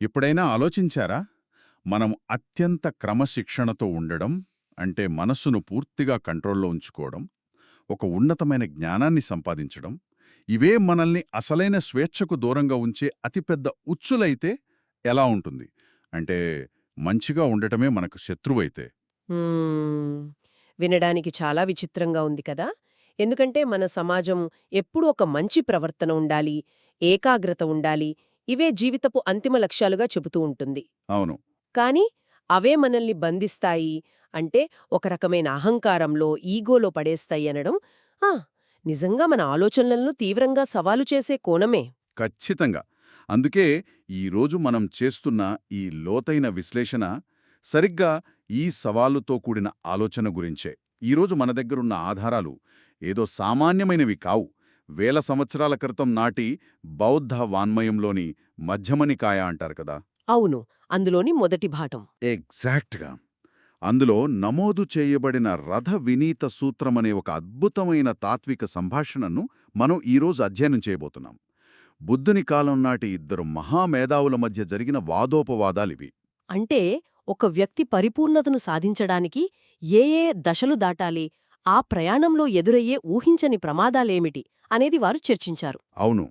ఎప్పుడైనా ఆలోచించారా? మనం అత్యంత క్రమశిక్షణతో ఉండడం, అంటే మనస్సును పూర్తిగా కంట్రోల్లో ఉంచుకోవడం, ఒక ఉన్నతమైన జ్ఞానాన్ని సంపాదించడం, ఇవే మనల్ని అసలైన స్వేచ్ఛకు దూరంగా ఉంచే అతిపెద్ద ఉచ్చులైతే ఎలా ఉంటుంది? అంటే మంచిగా ఉండటమే మనకు శత్రువైతే. హ్మ్. వినడానికి చాలా విచిత్రంగా ఉంది కదా! ఎందుకంటే మన సమాజం ఎప్పుడూ ఒక మంచి ప్రవర్తన ఉండాలి, ఏకాగ్రత ఉండాలి, ఇవే జీవితపు అంతిమ లక్ష్యాలుగా చెబుతూ ఉంటుంది. అవును. కానీ అవే మనల్ని బంధిస్తాయి, అంటే ఒక రకమైన అహంకారంలో, ఈగోలో పడేస్తాయి అనడం ఆ! నిజంగా మన ఆలోచనలను తీవ్రంగా సవాలు చేసే కోణమే. ఖచ్చితంగా. అందుకే ఈరోజు మనం చేస్తున్న ఈ లోతైన విశ్లేషణ సరిగ్గా ఈ సవాలుతో కూడిన ఆలోచన గురించే. ఈరోజు మన దగ్గరున్న ఆధారాలు ఏదో సామాన్యమైనవి కావు. వేల సంవత్సరాల క్రితం నాటి బౌద్ధ వాన్మయంలోని మధ్యమనికాయ అంటారు కదా. అవును. అందులోని మొదటి భాగం. ఎగ్జాక్ట్‌గా. అందులో నమోదు చేయబడిన రథ వినీత సూత్రమనే ఒక అద్భుతమైన తాత్విక సంభాషణను మనం ఈరోజు అధ్యయనం చేయబోతున్నాం. బుద్ధుని కాలం నాటి ఇద్దరు మహామేధావుల మధ్య జరిగిన వాదోపవాదాలివి. అంటే ఒక వ్యక్తి పరిపూర్ణతను సాధించడానికి ఏ దశలు దాటాలి, ఆ ప్రయాణంలో ఎదురయ్యే ఊహించని ప్రమాదాలేమిటి అనేది వారు చర్చించారు. అవును.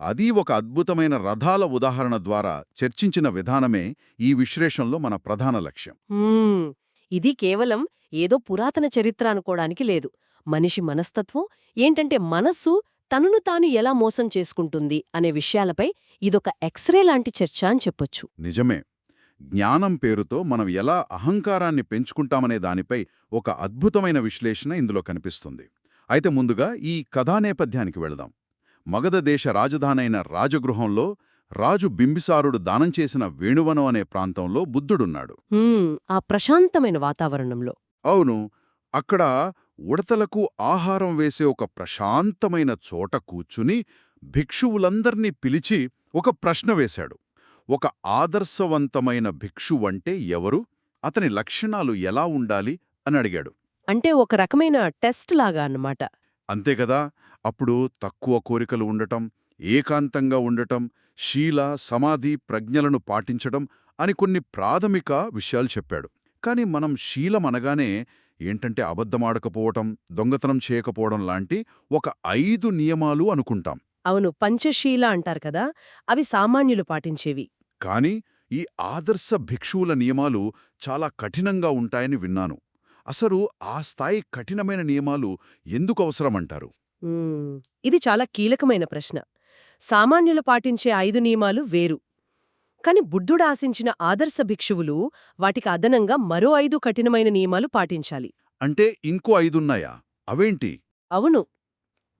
అదీ ఒక అద్భుతమైన రథాల ఉదాహరణ ద్వారా చర్చించిన విధానమే ఈ విశ్లేషణలో మన ప్రధాన లక్ష్యం. హ్మ్. ఇది కేవలం ఏదో పురాతన చరిత్ర అనుకోడానికి లేదు. మనిషి మనస్తత్వం ఏంటంటే మనస్సు తనను తాను ఎలా మోసం చేసుకుంటుంది అనే విషయాలపై ఇదొక ఎక్స్‌రే లాంటి చర్చ అని చెప్పొచ్చు. నిజమే. జ్ఞానం పేరుతో మనం ఎలా అహంకారాన్ని పెంచుకుంటామనే దానిపై ఒక అద్భుతమైన విశ్లేషణ ఇందులో కనిపిస్తుంది. అయితే ముందుగా ఈ కథానేపథ్యానికి వెళదాం. మగధ దేశ రాజధానైన రాజగృహంలో రాజు బింబిసారుడు దానం చేసిన వేణువనం అనే ప్రాంతంలో బుద్ధుడున్నాడు. ఆ ప్రశాంతమైన వాతావరణంలో. అవును. అక్కడ ఉడతలకు ఆహారం వేసే ఒక ప్రశాంతమైన చోట కూర్చుని భిక్షువులందర్నీ పిలిచి ఒక ప్రశ్న వేశాడు. ఒక ఆదర్శవంతమైన భిక్షువంటే ఎవరు? అతని లక్షణాలు ఎలా ఉండాలి? అని అడిగాడు. అంటే ఒక రకమైన టెస్ట్ లాగా అన్నమాట. అంతేకదా. అప్పుడు తక్కువ కోరికలు ఉండటం, ఏకాంతంగా ఉండటం, శీల, సమాధి, ప్రజ్ఞలను పాటించడం అని కొన్ని ప్రాథమిక విషయాలు చెప్పాడు. కాని మనం శీలమనగానే ఏంటంటే అబద్ధమాడకపోవటం, దొంగతనం చేయకపోవడం లాంటి ఒక 5 నియమాలు అనుకుంటాం. అవును. పంచశీల అంటారు కదా! అవి సామాన్యులు పాటించేవి. కాని ఈ ఆదర్శ భిక్షువుల నియమాలు చాలా కఠినంగా ఉంటాయని విన్నాను. అసలు ఆ స్థాయి కఠినమైన నియమాలు ఎందుకు అవసరమంటారు? హ్మ్. ఇది చాలా కీలకమైన ప్రశ్న. సామాన్యులు పాటించే 5 నియమాలు వేరు. కాని బుద్ధుడు ఆశించిన ఆదర్శ భిక్షువులు వాటికి అదనంగా మరో 5 కఠినమైన నియమాలు పాటించాలి. అంటే ఇంకో 5 అవేంటి? అవును.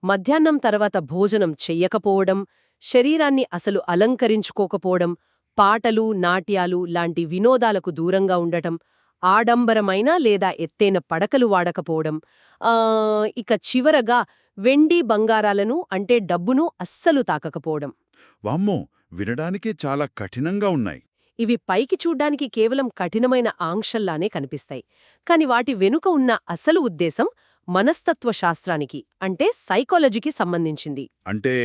మధ్యాహ్నం తర్వాత భోజనం చెయ్యకపోవడం, శరీరాన్ని అసలు అలంకరించుకోకపోవడం, పాటలు, నాట్యాలు లాంటి వినోదాలకు దూరంగా ఉండటం, ఆడంబరమైన లేదా ఎత్తైన పడకలు వాడకపోవడం, ఇక చివరగా వెండి, బంగారాలను అంటే డబ్బును అస్సలు తాకకపోవడం. వామ్మో! వినడానికే చాలా కఠినంగా ఉన్నాయి. ఇవి పైకి చూడ్డానికి కేవలం కఠినమైన ఆంక్షల్లానే కనిపిస్తాయి. కాని వాటి వెనుక ఉన్న అసలు ఉద్దేశం మనస్తత్వ శాస్త్రానికి అంటే సైకాలజీకి సంబంధించింది. అంటే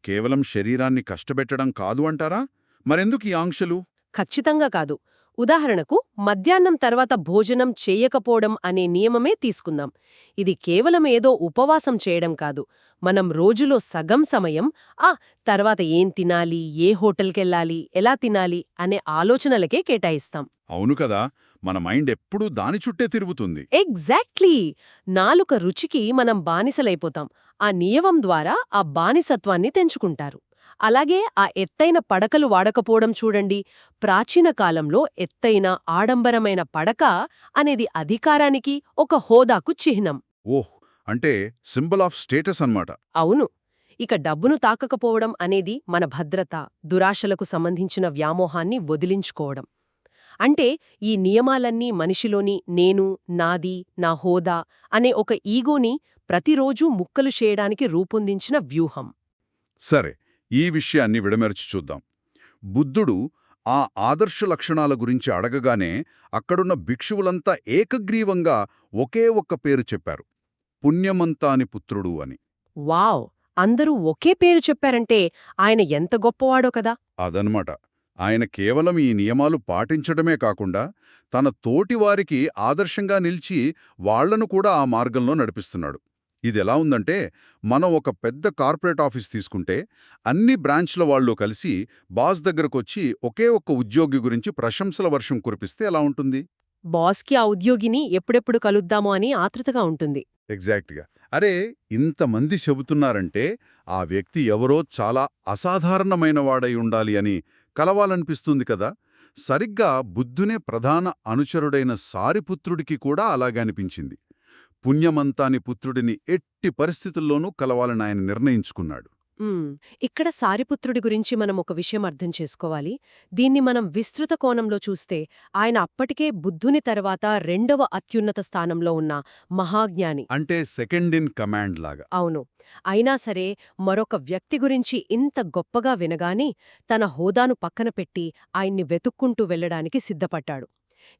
కేవలం శరీరాన్ని కష్టపెట్టడం కాదు అంటారా? మరెందుకు ఈ ఆంక్షలు? ఖచ్చితంగా కాదు. ఉదాహరణకు మధ్యాహ్నం తర్వాత భోజనం చేయకపోవడం అనే నియమమే తీసుకుందాం. ఇది కేవలం ఏదో ఉపవాసం చేయడం కాదు. మనం రోజులో సగం సమయం తర్వాత ఏం తినాలి, ఏ హోటల్కెళ్ళాలి, ఎలా తినాలి అనే ఆలోచనలకే కేటాయిస్తాం. అవును కదా. మన మైండ్ ఎప్పుడూ దాని చుట్టే తిరుగుతుంది. ఎగ్జాక్ట్లీ! నాలుక రుచికి మనం బానిసలైపోతాం. ఆ నియమం ద్వారా ఆ బానిసత్వాన్ని తెంచుకుంటారు. అలాగే ఆ ఎత్తైన పడకలు వాడకపోవడం చూడండి. ప్రాచీన కాలంలో ఎత్తైన, ఆడంబరమైన పడక అనేది అధికారానికి, ఒక హోదాకు చిహ్నం. ఓహ్! అంటే సింబల్ ఆఫ్ స్టేటస్ అన్నమాట. అవును. ఇక డబ్బును తాకకపోవడం అనేది మన భద్రత, దురాశలకు సంబంధించిన వ్యామోహాన్ని వదిలించుకోవడం. అంటే ఈ నియమాలన్నీ మనిషిలోని నేను, నాది, నా హోదా అనే ఒక ఈగోని ప్రతిరోజూ ముక్కలు చేయడానికి రూపొందించిన వ్యూహం. సరే, ఈ విషయాన్ని విడమర్చి చూద్దాం. బుద్ధుడు ఆ ఆదర్శ లక్షణాల గురించి అడగగానే అక్కడున్న భిక్షువులంతా ఏకగ్రీవంగా ఒకే ఒక్క పేరు చెప్పారు. పుణ్యమంతాని పుత్రుడు అని. వావ్! అందరూ ఒకే పేరు చెప్పారంటే ఆయన ఎంత గొప్పవాడో కదా! అదనమాట. ఆయన కేవలం ఈ నియమాలు పాటించడమే కాకుండా తన తోటివారికి ఆదర్శంగా నిలిచి వాళ్లను కూడా ఆ మార్గంలో నడిపిస్తున్నాడు. ఇదెలా ఉందంటే, మనం ఒక పెద్ద కార్పొరేట్ ఆఫీస్ తీసుకుంటే అన్ని బ్రాంచ్ల వాళ్ళు కలిసి బాస్ దగ్గరకొచ్చి ఒకే ఒక్క ఉద్యోగి గురించి ప్రశంసల వర్షం కురిపిస్తే ఎలా ఉంటుంది? బాస్కి ఆ ఉద్యోగిని ఎప్పుడెప్పుడు కలుద్దామో అని ఆతృతగా ఉంటుంది. ఎగ్జాక్ట్గా. అరే, ఇంతమంది చెబుతున్నారంటే ఆ వ్యక్తి ఎవరో చాలా అసాధారణమైనవాడై ఉండాలి అని కలవాలనిపిస్తుంది కదా. సరిగ్గా బుద్ధునే ప్రధాన అనుచరుడైన సారిపుత్రుడికి కూడా అలాగే అనిపించింది. పుణ్యమంతాని పుత్రుడిని ఎట్టి పరిస్థితుల్లోనూ కలవాలని ఆయన నిర్ణయించుకున్నాడు. ఇక్కడ సారిపుత్రుడి గురించి మనం ఒక విషయం అర్థం చేసుకోవాలి. దీన్ని మనం విస్తృత కోణంలో చూస్తే ఆయన అప్పటికే బుద్ధుని తర్వాత రెండవ అత్యున్నత స్థానంలో ఉన్న మహాజ్ఞాని. అంటే సెకండ్ ఇన్ కమాండ్ లాగా. అవును. అయినా సరే మరొక వ్యక్తి గురించి ఇంత గొప్పగా వినగాని తన హోదాను పక్కన పెట్టి ఆయన్ని వెతుక్కుంటూ వెళ్లడానికి సిద్ధపడ్డాడు.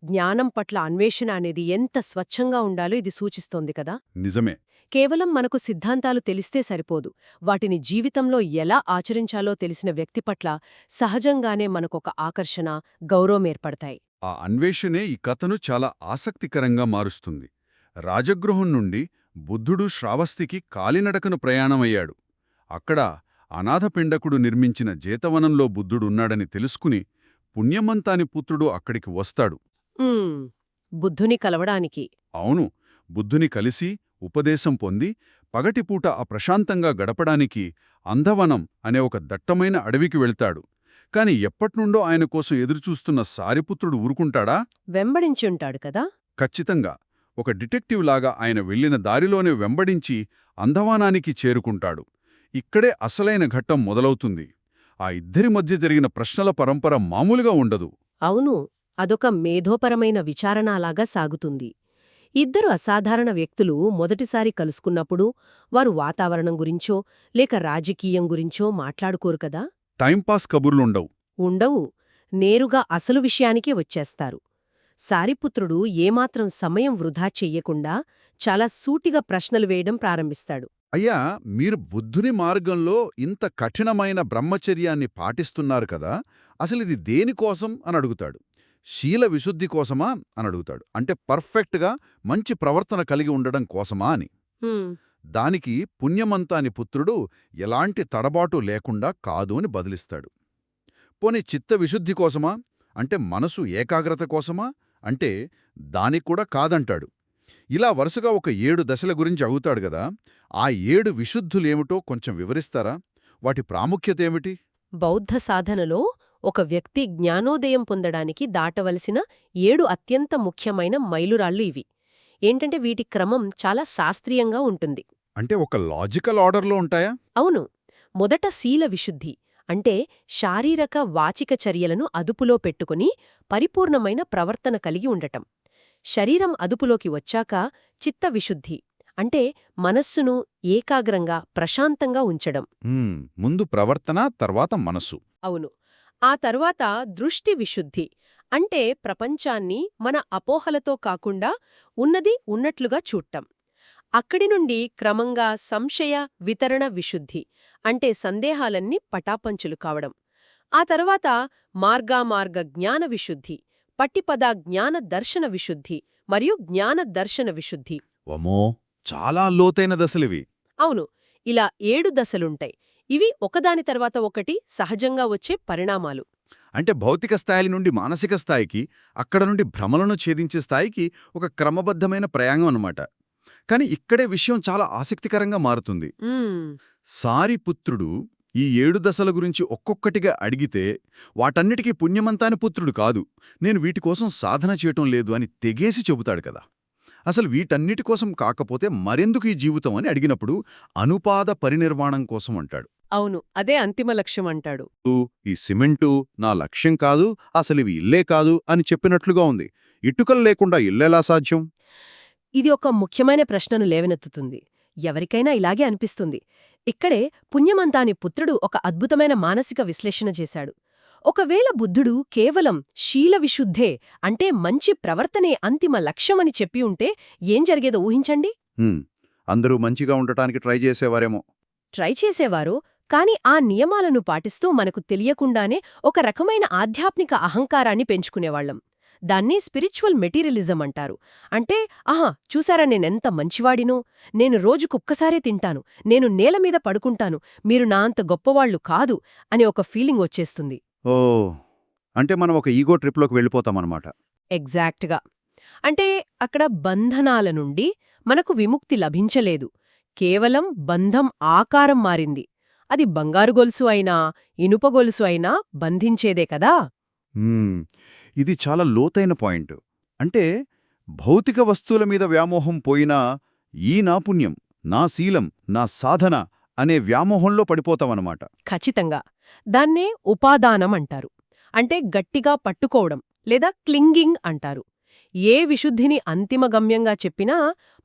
జ్ఞానం పట్ల అన్వేషణ అనేది ఎంత స్వచ్ఛంగా ఉండాలో ఇది సూచిస్తోంది కదా. నిజమే. కేవలం మనకు సిద్ధాంతాలు తెలిస్తే సరిపోదు. వాటిని జీవితంలో ఎలా ఆచరించాలో తెలిసిన వ్యక్తి పట్ల సహజంగానే మనకొక ఆకర్షణ, గౌరవం ఏర్పడతాయి. ఆ అన్వేషణే ఈ కథను చాలా ఆసక్తికరంగా మారుస్తుంది. రాజగృహం నుండి బుద్ధుడు శ్రావస్తికి కాలినడకను ప్రయాణమయ్యాడు. అక్కడ అనాథపిండకుడు నిర్మించిన జేతవనంలో బుద్ధుడున్నాడని తెలుసుకుని పుణ్యమంతాని పుత్రుడు అక్కడికి వస్తాడు. బుద్ధుని కలవడానికి. అవును. బుద్ధుని కలిసి ఉపదేశం పొంది పగటిపూట అప్రశాంతంగా గడపడానికి అంధవనం అనే ఒక దట్టమైన అడవికి వెళ్తాడు. కాని ఎప్పట్నుండో ఆయన కోసం ఎదురుచూస్తున్న సారిపుత్రుడు ఊరుకుంటాడా? వెంబడించుంటాడు కదా. ఖచ్చితంగా. ఒక డిటెక్టివ్ లాగా ఆయన వెళ్లిన దారిలోనే వెంబడించి అంధవనానికి చేరుకుంటాడు. ఇక్కడే అసలైన ఘట్టం మొదలవుతుంది. ఆ ఇద్దరి మధ్య జరిగిన ప్రశ్నల పరంపర మామూలుగా ఉండదు. అవును. అదొక మేధోపరమైన విచారణలాగా సాగుతుంది. ఇద్దరు అసాధారణ వ్యక్తులు మొదటిసారి కలుసుకున్నప్పుడు వారు వాతావరణం గురించో లేక రాజకీయం గురించో మాట్లాడుకోరు కదా. టైంపాస్ కబుర్లుండవు. ఉండవు. నేరుగా అసలు విషయానికే వచ్చేస్తారు. సారిపుత్రుడు ఏమాత్రం సమయం వృధా చెయ్యకుండా చాలా సూటిగా ప్రశ్నలు వేయడం ప్రారంభిస్తాడు. అయ్యా, మీరు బుద్ధుని మార్గంలో ఇంత కఠినమైన బ్రహ్మచర్యాన్ని పాటిస్తున్నారు కదా, అసలిది దేనికోసం అని అడుగుతాడు. శీల విశుద్ధి కోసమా అని అడుగుతాడు. అంటే పర్ఫెక్ట్గా మంచి ప్రవర్తన కలిగి ఉండడం కోసమా అని. దానికి పుణ్యమంతాని పుత్రుడు ఎలాంటి తడబాటు లేకుండా కాదు అని బదిలిస్తాడు. పోనీ చిత్త విశుద్ధి కోసమా, అంటే మనసు ఏకాగ్రత కోసమా అంటే దానికి కూడా కాదంటాడు. ఇలా వరుసగా ఒక 7 దశల గురించి అడుగుతాడు గదా. ఆ 7 విశుద్ధులేమిటో కొంచెం వివరిస్తారా? వాటి ప్రాముఖ్యతేమిటి? బౌద్ధ సాధనలో ఒక వ్యక్తి జ్ఞానోదయం పొందడానికి దాటవలసిన 7 అత్యంత ముఖ్యమైన మైలురాళ్ళు ఇవి. ఏంటంటే వీటి క్రమం చాలా శాస్త్రీయంగా ఉంటుంది. అంటే ఒక లాజికల్ ఆర్డర్లో ఉంటాయా? అవును. మొదట శీల విశుద్ధి అంటే శారీరక వాచిక చర్యలను అదుపులో పెట్టుకుని పరిపూర్ణమైన ప్రవర్తన కలిగి ఉండటం. శరీరం అదుపులోకి వచ్చాక చిత్త విశుద్ధి అంటే మనస్సును ఏకాగ్రంగా ప్రశాంతంగా ఉంచడం. ముందు ప్రవర్తన, తర్వాత మనసు. అవును. ఆ తర్వాత దృష్టి విశుద్ధి అంటే ప్రపంచాన్ని మన అపోహలతో కాకుండా ఉన్నది ఉన్నట్లుగా చూడటం. అక్కడి నుండి క్రమంగా సంశయ వితరణ విశుద్ధి అంటే సందేహాలన్నీ పటాపంచులు కావడం. ఆ తర్వాత మార్గామార్గ జ్ఞాన విశుద్ధి, పట్టిపద జ్ఞాన దర్శన విశుద్ధి మరియు జ్ఞాన దర్శన విశుద్ధి. వమో, చాలా లోతైన దశలివి. అవును. ఇలా 7 దశలుంటాయి. ఇవి ఒకదాని తర్వాత ఒకటి సహజంగా వచ్చే పరిణామాలు. అంటే భౌతిక స్థాయి నుండి మానసిక స్థాయికి, అక్కడ నుండి భ్రమలను ఛేదించే స్థాయికి ఒక క్రమబద్ధమైన ప్రయాణం అన్నమాట. కాని ఇక్కడే విషయం చాలా ఆసక్తికరంగా మారుతుంది. సారిపుత్రుడు ఈ 7 దశల గురించి ఒక్కొక్కటిగా అడిగితే వాటన్నిటికీ పుణ్యమంతాని పుత్రుడు కాదు, నేను వీటికోసం సాధన చేయటం లేదు అని తెగేసి చెబుతాడు కదా. అసలు వీటన్నిటి కోసం కాకపోతే మరెందుకు ఈ జీవితం అని అడిగినప్పుడు అనుపాద పరినిర్వాణం కోసం అంటాడు. అవును, అదే అంతిమ లక్ష్యం అంటాడు. ఈ సిమెంటు నా లక్ష్యం కాదు, అసలివి ఇల్లే కాదు అని చెప్పినట్లుగా ఉంది. ఇటుకలు లేకుండా ఇల్లెలా సాధ్యం? ఇది ఒక ముఖ్యమైన ప్రశ్నను లేవనెత్తుతుంది. ఎవరికైనా ఇలాగే అనిపిస్తుంది. ఇక్కడే పుణ్యమంతాని పుత్రుడు ఒక అద్భుతమైన మానసిక విశ్లేషణ చేశాడు. ఒకవేళ బుద్ధుడు కేవలం శీల విశుద్ధే అంటే మంచి ప్రవర్తనే అంతిమ లక్ష్యమని చెప్పి ఉంటే ఏం జరిగేదో ఊహించండి. అందరూ మంచిగా ఉండటానికి ట్రై చేసేవారేమో. ట్రై చేసేవారు, కాని ఆ నియమాలను పాటిస్తూ మనకు తెలియకుండానే ఒక రకమైన ఆధ్యాత్మిక అహంకారాన్ని పెంచుకునేవాళ్లం. దాన్ని స్పిరిచువల్ మెటీరియలిజం అంటారు. అంటే ఆహా చూసారా నేనెంత మంచివాడినో, నేను రోజుకొక్కసారే తింటాను, నేను నేలమీద పడుకుంటాను, మీరు నా అంత గొప్పవాళ్లు కాదు అని ఒక ఫీలింగ్ వచ్చేస్తుంది. ఓ అంటే మనం ఒక ఈగో ట్రిప్లోకి వెళ్ళిపోతామన్నమాట. ఎగ్జాక్ట్గా. అంటే అక్కడ బంధనాల నుండి మనకు విముక్తి లభించలేదు, కేవలం బంధం ఆకారం మారింది. అది బంగారు గొలుసు అయినా ఇనుప గొలుసు అయినా బంధించేదే కదా. మ్మ్. ఇది చాలా లోతైన పాయింట్. అంటే భౌతిక వస్తువుల మీద వ్యామోహం పోయినా ఈ నా పుణ్యం, నా శీలం, నా సాధన అనే వ్యామోహంలో పడిపోతామన్నమాట. ఖచ్చితంగా. దాన్నే ఉపాదానం అంటారు. అంటే గట్టిగా పట్టుకోవడం లేదా క్లింగింగ్ అంటారు. ఏ విశుద్ధిని అంతిమ గమ్యంగా చెప్పినా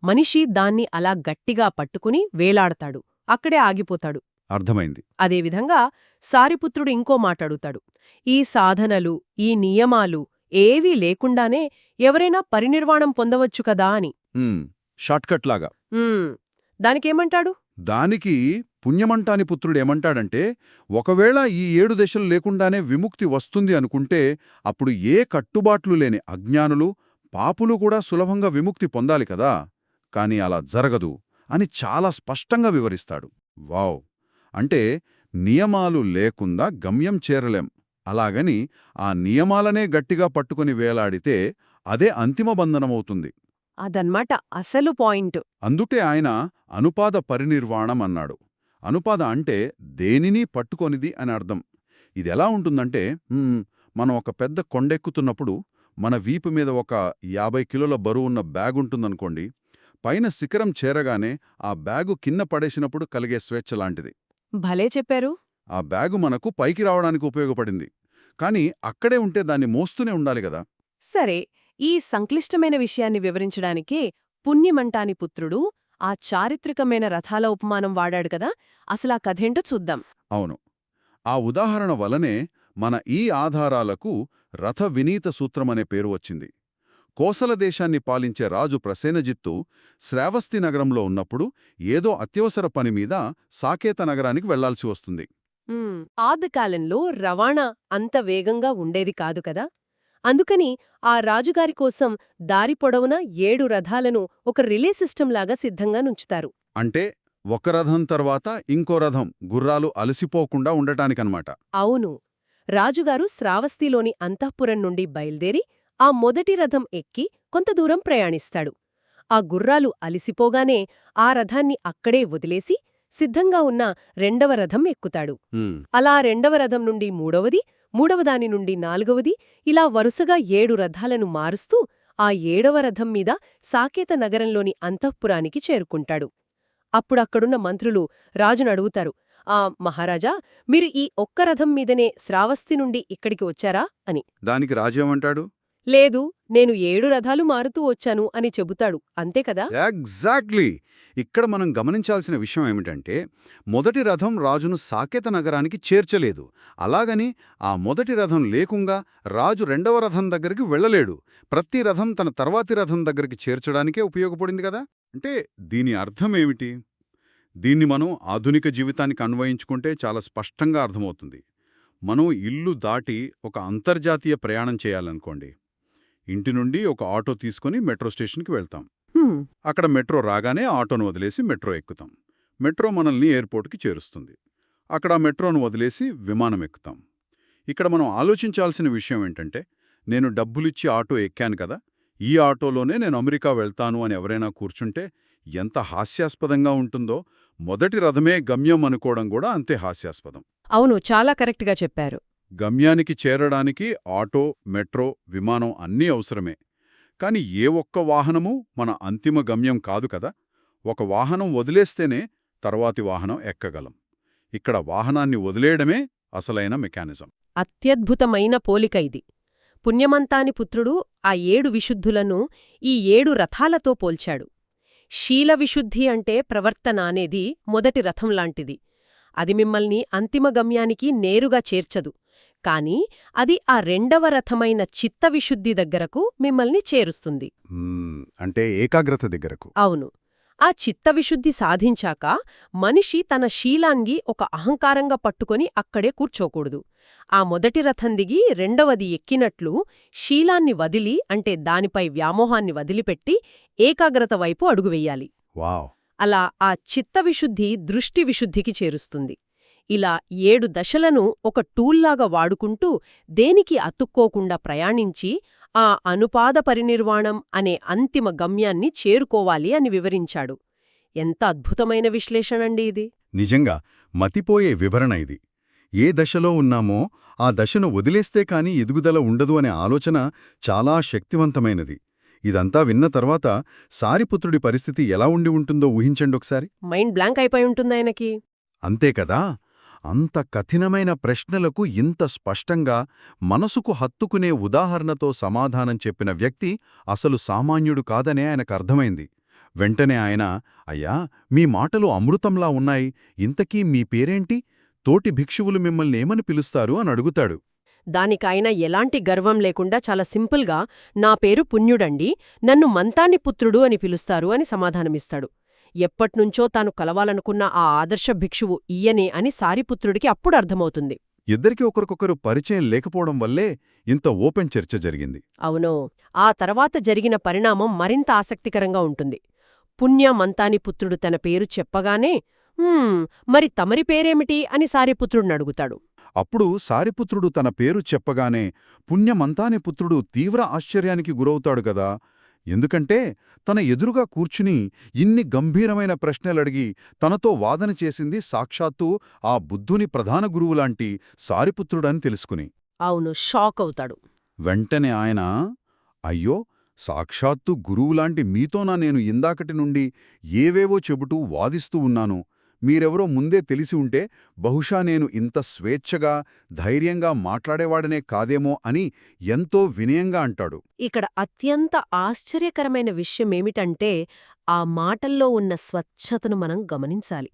మనిషి దాన్ని అలా గట్టిగా పట్టుకుని వేలాడతాడు, అక్కడే ఆగిపోతాడు. అర్థమైంది. అదేవిధంగా సారిపుత్రుడు ఇంకో మాటడుగుతాడు. ఈ సాధనలు, ఈ నియమాలు ఏవీ లేకుండానే ఎవరైనా పరినిర్వాణం పొందవచ్చు కదా అని. షార్ట్కట్ లాగా. దానికేమంటాడు? దానికి పుణ్యమంటాని పుత్రుడేమంటాడంటే, ఒకవేళ ఈ 7 దశలు లేకుండానే విముక్తి వస్తుంది అనుకుంటే అప్పుడు ఏ కట్టుబాట్లు లేని అజ్ఞానులు, పాపులు కూడా సులభంగా విముక్తి పొందాలి కదా, కాని అలా జరగదు అని చాలా స్పష్టంగా వివరిస్తాడు. వావ్! అంటే నియమాలు లేకుండా గమ్యం చేరలేం. అలాగని ఆ నియమాలనే గట్టిగా పట్టుకుని వేలాడితే అదే అంతిమ బంధనమవుతుంది. అదన్మాట అసలు పాయింట్. అందుకే ఆయన అనుపాద పరినిర్వాణం అన్నాడు. అనుపాద అంటే దేనినీ పట్టుకొనిది అని అర్థం. ఇదెలా ఉంటుందంటే, మనం ఒక పెద్ద కొండెక్కుతున్నప్పుడు మన వీపు మీద ఒక 50 కిలోల బరువున్న బ్యాగుంటుందనుకోండి. పైన శిఖరం చేరగానే ఆ బ్యాగు కింద పడేసినప్పుడు కలిగే స్వేచ్ఛ లాంటిది. భలే చెప్పారు. ఆ బ్యాగు మనకు పైకి రావడానికి ఉపయోగపడింది. కాని అక్కడే ఉంటే దాన్ని మోస్తూనే ఉండాలి గదా. సరే, ఈ సంక్లిష్టమైన విషయాన్ని వివరించడానికే పుణ్యమంటాని పుత్రుడు ఆ చారిత్రకమైన రథాల ఉపమానం వాడాడు కదా. అసలా కథేంటో చూద్దాం. అవును. ఆ ఉదాహరణ వలనే మన ఈ ఆధారాలకు రథ వినీత సూత్రమనే పేరు వచ్చింది. కోసల దేశాన్ని పాలించే రాజు ప్రసేనజిత్తు శ్రావస్తి నగరంలో ఉన్నప్పుడు ఏదో అత్యవసర పనిమీద సాకేత నగరానికి వెళ్లాల్సి వస్తుంది. ఆదికాలంలో రవాణా అంత వేగంగా ఉండేది కాదు కదా. అందుకని ఆ రాజుగారి కోసం దారి పొడవునా 7 రథాలను ఒక రిలే సిస్టంలాగా సిద్ధంగా నుంచుతారు. అంటే ఒక రథం తర్వాత ఇంకో రథం గుర్రాలు అలసిపోకుండా ఉండటానికన్నమాట. అవును. రాజుగారు శ్రావస్తిలోని అంతఃపురం నుండి బయల్దేరి ఆ మొదటి రథం ఎక్కి కొంత దూరం ప్రయాణిస్తాడు. ఆ గుర్రాలు అలిసిపోగానే ఆ రథాన్ని అక్కడే వదిలేసి సిద్ధంగా ఉన్న రెండవ రథం ఎక్కుతాడు. అలా రెండవ రథం నుండి మూడవది, మూడవదాని నుండి నాలుగవది, ఇలా వరుసగా 7 రథాలను మారుస్తూ ఆ 7వ రథం మీద సాకేత నగరంలోని అంతఃపురానికి చేరుకుంటాడు. అప్పుడక్కడున్న మంత్రులు రాజునడుగుతారు, మహారాజా, మీరు ఈ ఒక్క రథం మీదనే శ్రావస్తి నుండి ఇక్కడికి వచ్చారా అని. దానికి రాజేమంటాడు? లేదు, నేను 7 రథాలు మారుతూ వచ్చాను అని చెబుతాడు. అంతే కదా. ఎగ్జాక్ట్లీ. ఇక్కడ మనం గమనించాల్సిన విషయం ఏమిటంటే, మొదటి రథం రాజును సాకేత నగరానికి చేర్చలేదు. అలాగని ఆ మొదటి రథం లేకుంగా రాజు రెండవ రథం దగ్గరికి వెళ్ళలేడు. ప్రతి రథం తన తర్వాతి రథం దగ్గరికి చేర్చడానికే ఉపయోగపడింది కదా. అంటే దీని అర్థమేమిటి? దీన్ని మనం ఆధునిక జీవితానికి అన్వయించుకుంటే చాలా స్పష్టంగా అర్థమవుతుంది. మనం ఇల్లు దాటి ఒక అంతర్జాతీయ ప్రయాణం చేయాలనుకోండి. ఇంటి నుండి ఒక ఆటో తీసుకుని మెట్రో స్టేషన్కి వెళ్తాం. అక్కడ మెట్రో రాగానే ఆటోను వదిలేసి మెట్రో ఎక్కుతాం. మెట్రో మనల్ని ఎయిర్పోర్ట్కి చేరుస్తుంది. అక్కడ మెట్రోను వదిలేసి విమానం ఎక్కుతాం. ఇక్కడ మనం ఆలోచించాల్సిన విషయం ఏంటంటే, నేను డబ్బులిచ్చి ఆటో ఎక్కాను కదా, ఈ ఆటోలోనే నేను అమెరికా వెళ్తాను అని ఎవరైనా కూర్చుంటే ఎంత హాస్యాస్పదంగా ఉంటుందో, మొదటి రథమే గమ్యం అనుకోవడం కూడా అంతే హాస్యాస్పదం. అవును, చాలా కరెక్ట్గా చెప్పారు. గమ్యానికి చేరడానికి ఆటో, మెట్రో, విమానం అన్నీ అవసరమే. కాని ఏ ఒక్క వాహనమూ మన అంతిమ గమ్యం కాదు కదా. ఒక వాహనం వదిలేస్తేనే తర్వాతి వాహనం ఎక్కగలం. ఇక్కడ వాహనాన్ని వదిలేయడమే అసలైన మెకానిజం. అత్యద్భుతమైన పోలిక ఇది. పుణ్యమంతాని పుత్రుడు ఆ 7 విశుద్ధులను ఈ 7 రథాలతో పోల్చాడు. శీల విశుద్ధి అంటే ప్రవర్తన అనేది మొదటి రథంలాంటిది. అది మిమ్మల్ని అంతిమ గమ్యానికి నేరుగా చేర్చదు. కాని అది ఆ రెండవ రథమైన చిత్తవిశుద్ధి దగ్గరకు మిమ్మల్ని చేరుస్తుంది. అంటే ఏకాగ్రత దగ్గరకు. అవును. ఆ చిత్తవిశుద్ధి సాధించాక మనిషి తన శీలాన్ని ఒక అహంకారంగా పట్టుకొని అక్కడే కూర్చోకూడదు. ఆ మొదటి రథం దిగి రెండవది ఎక్కినట్లు శీలాన్ని వదిలి అంటే దానిపై వ్యామోహాన్ని వదిలిపెట్టి ఏకాగ్రత వైపు అడుగువెయ్యాలి. వావ్! అలా ఆ చిత్తవిశుద్ధి దృష్టి విశుద్ధికి చేరుస్తుంది. ఇలా 7 దశలను ఒక టూల్లాగా వాడుకుంటూ దేనికి అతుక్కోకుండా ప్రయాణించి ఆ అనుపాద పరినిర్వాణం అనే అంతిమ గమ్యాన్ని చేరుకోవాలి అని వివరించాడు. ఎంత అద్భుతమైన విశ్లేషణండి ఇది! నిజంగా మతిపోయే వివరణ ఇది. ఏ దశలో ఉన్నామో ఆ దశను వదిలేస్తే కాని ఎదుగుదల ఉండదు అనే ఆలోచన చాలా శక్తివంతమైనది. ఇదంతా విన్న తర్వాత సారిపుత్రుడి పరిస్థితి ఎలా ఉండి ఉంటుందో ఊహించండొకసారి. మైండ్ బ్లాంక్ అయిపోయి ఉంటుందాయనకి. అంతేకదా! అంత కఠినమైన ప్రశ్నలకు ఇంత స్పష్టంగా మనసుకు హత్తుకునే ఉదాహరణతో సమాధానం చెప్పిన వ్యక్తి అసలు సామాన్యుడు కాదనే ఆయనకర్థమైంది. వెంటనే ఆయన, అయ్యా, మీ మాటలు అమృతంలా ఉన్నాయి, ఇంతకీ మీ పేరేంటి? తోటి భిక్షువులు మిమ్మల్నేమని పిలుస్తారు అని అడుగుతాడు. దానికాయన ఎలాంటి గర్వం లేకుండా చాలా సింపుల్గా, నా పేరు పుణ్యుడండి, నన్ను మంతాని పుత్రుడు అని పిలుస్తారు అని సమాధానమిస్తాడు. ఎప్పట్నుంచో తాను కలవాలనుకున్న ఆ ఆదర్శ భిక్షువు ఈయనే అని సారిపుత్రుడికి అప్పుడు అర్థమవుతుంది. ఇద్దరికీ ఒకరికొకరు పరిచయం లేకపోవడం వల్లే ఇంత ఓపెన్ చర్చ జరిగింది. అవునో, ఆ తర్వాత జరిగిన పరిణామం మరింత ఆసక్తికరంగా ఉంటుంది. పుణ్య మంతాని పుత్రుడు తన పేరు చెప్పగానే మరి తమరి పేరేమిటి అని సారిపుత్రుడినడుగుతాడు. అప్పుడు సారిపుత్రుడు తన పేరు చెప్పగానే పుణ్యమంతాని పుత్రుడు తీవ్ర ఆశ్చర్యానికి గురవుతాడు గదా. ఎందుకంటే తన ఎదురుగా కూర్చుని ఇన్ని గంభీరమైన ప్రశ్నలడిగి తనతో వాదన చేసింది సాక్షాత్తు ఆ బుద్ధుని ప్రధాన గురువులాంటి సారిపుత్రుడని తెలుసుకుని. అవును, షాక్ అవుతాడు. వెంటనే ఆయన, అయ్యో, సాక్షాత్తు గురువులాంటి మీతోనా నేను ఇందాకటి నుండి ఏవేవో చెబుతూ వాదిస్తూ ఉన్నాను. మీరెవరో ముందే తెలిసి ఉంటే బహుశా నేను ఇంత స్వేచ్ఛగా ధైర్యంగా మాట్లాడేవాడనే కాదేమో అని ఎంతో వినయంగా అంటాడు. ఇక్కడ అత్యంత ఆశ్చర్యకరమైన విషయమేమిటంటే ఆ మాటల్లో ఉన్న స్వచ్ఛతను మనం గమనించాలి.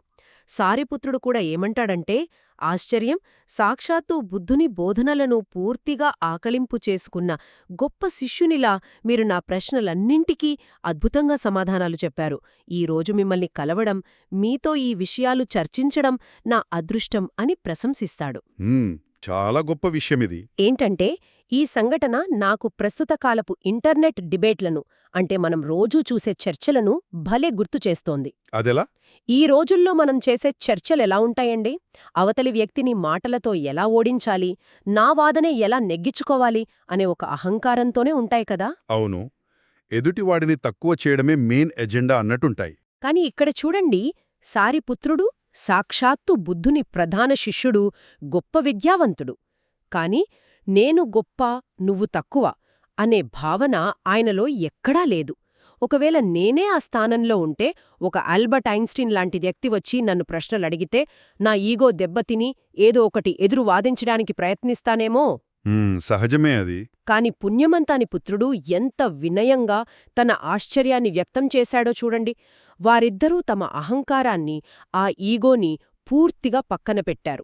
సారిపుత్రుడు కూడా ఏమంటాడంటే, ఆశ్చర్యం, సాక్షాత్తు బుద్ధుని బోధనలను పూర్తిగా ఆకళింపు చేసుకున్న గొప్ప శిష్యునిలా మీరు నా ప్రశ్నలన్నింటికీ అద్భుతంగా సమాధానాలు చెప్పారు. ఈరోజు మిమ్మల్ని కలవడం, మీతో ఈ విషయాలు చర్చించడం నా అదృష్టం అని ప్రశంసిస్తాడు. చాలా గొప్ప విషయమిది. ఏంటంటే ఈ సంఘటన నాకు ప్రస్తుత కాలపు ఇంటర్నెట్ డిబేట్లను, అంటే మనం రోజూ చూసే చర్చలను భలే గుర్తు చేస్తోంది. అదెలా? ఈ రోజుల్లో మనం చేసే చర్చలెలా ఉంటాయండి? అవతలి వ్యక్తిని మాటలతో ఎలా ఓడించాలి, నా వాదనే ఎలా నెగ్గించుకోవాలి అనే ఒక అహంకారంతోనే ఉంటాయి కదా. అవును, ఎదుటివాడిని తక్కువ చేయడమే మెయిన్ ఎజెండా అన్నట్టుంటాయి. కాని ఇక్కడ చూడండి, సారిపుత్రుడు సాక్షాత్తు బుద్ధుని ప్రధాన శిష్యుడు, గొప్ప విద్యావంతుడు. కాని నేను గొప్ప, నువ్వు తక్కువ అనే భావన ఆయనలో ఎక్కడా లేదు. ఒకవేళ నేనే ఆ స్థానంలో ఉంటే, ఒక ఆల్బర్ట్ ఐన్స్టీన్ లాంటి వ్యక్తి వచ్చి నన్ను ప్రశ్నలడిగితే నా ఈగో దెబ్బతిని ఏదో ఒకటి ఎదురు వాదించడానికి ప్రయత్నిస్తానేమో. సహజమే అది. కాని పుణ్యమంతాని పుత్రుడు ఎంత వినయంగా తన ఆశ్చర్యాన్ని వ్యక్తం చేశాడో చూడండి. వారిద్దరూ తమ అహంకారాన్ని, ఆ ఈగోని పూర్తిగా పక్కన పెట్టారు.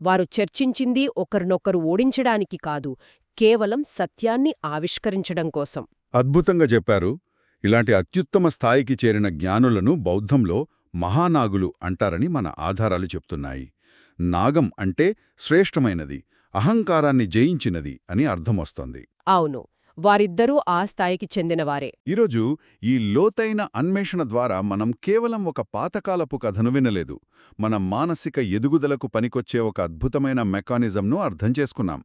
వారు చర్చించింది ఒకరినొకరు ఓడించడానికి కాదు, కేవలం సత్యాన్ని ఆవిష్కరించడం కోసం. అద్భుతంగా చెప్పారు. ఇలాంటి అత్యుత్తమ స్థాయికి చేరిన జ్ఞానులను బౌద్ధంలో మహానాగులు అంటారని మన ఆధారాలు చెప్తున్నాయి. నాగం అంటే శ్రేష్టమైనది, అహంకారాన్ని జయించినది అని అర్థమొస్తోంది. అవును, వారిద్దరూ ఆ స్థాయికి చెందినవారే. ఈరోజు ఈ లోతైన అన్వేషణ ద్వారా మనం కేవలం ఒక పాతకాలపు కథను వినలేదు, మన మానసిక ఎదుగుదలకు పనికొచ్చే ఒక అద్భుతమైన మెకానిజంను అర్థం చేసుకున్నాం.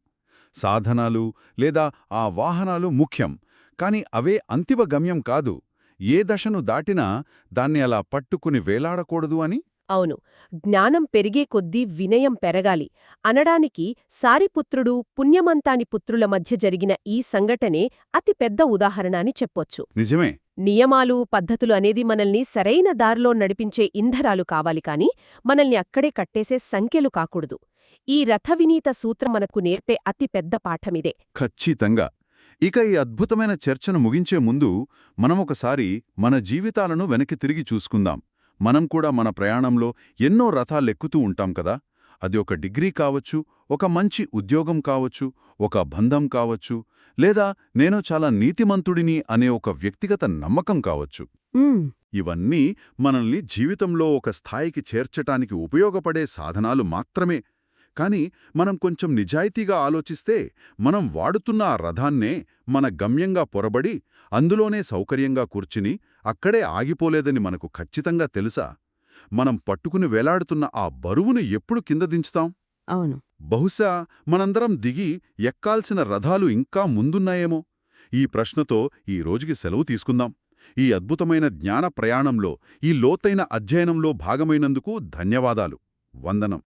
సాధనాలు లేదా ఆ వాహనాలు ముఖ్యం, కాని అవే అంతిమ గమ్యం కాదు. ఏ దశను దాటినా దాన్ని అలా పట్టుకుని వేలాడకూడదు అని. అవును, జ్ఞానం పెరిగే కొద్దీ వినయం పెరగాలి అనడానికి సారిపుత్రుడు, పుణ్యమంతాని పుత్రుల మధ్య జరిగిన ఈ సంఘటనే అతి పెద్ద ఉదాహరణ అని చెప్పొచ్చు. నిజమే. నియమాలు, పద్ధతులు అనేది మనల్ని సరైన దారిలో నడిపించే ఇంధరాలు కావాలి కాని మనల్ని అక్కడే కట్టేసే సంఖ్యలు కాకూడదు. ఈ రథవినీత సూత్రం మనకు నేర్పే అతి పెద్ద పాఠమిదే. ఖచ్చితంగా. ఇక ఈ అద్భుతమైన చర్చను ముగించే ముందు మనమొకసారి మన జీవితాలను వెనక్కి తిరిగి చూసుకుందాం. మనం కూడా మన ప్రయాణంలో ఎన్నో రథాలెక్కుతూ ఉంటాం కదా. అది ఒక డిగ్రీ కావచ్చు, ఒక మంచి ఉద్యోగం కావచ్చు, ఒక బంధం కావచ్చు, లేదా నేను చాలా నీతిమంతుడిని అనే ఒక వ్యక్తిగత నమ్మకం కావచ్చు. ఇవన్నీ మనల్ని జీవితంలో ఒక స్థాయికి చేర్చటానికి ఉపయోగపడే సాధనాలు మాత్రమే. కాని మనం కొంచెం నిజాయితీగా ఆలోచిస్తే మనం వాడుతున్న ఆ రథాన్నే మన గమ్యంగా పొరబడి అందులోనే సౌకర్యంగా కూర్చుని అక్కడే ఆగిపోలేదని మనకు ఖచ్చితంగా తెలుసా? మనం పట్టుకుని వేలాడుతున్న ఆ బరువును ఎప్పుడు కింద దించుతాం? అవును. బహుశా మనందరం దిగి ఎక్కాల్సిన రథాలు ఇంకా ముందున్నాయేమో? ఈ ప్రశ్నతో ఈ రోజుకి సెలవు తీసుకుందాం. ఈ అద్భుతమైన జ్ఞాన ప్రయాణంలో, ఈ లోతైన అధ్యయనంలో భాగమైనందుకు ధన్యవాదాలు. వందనం.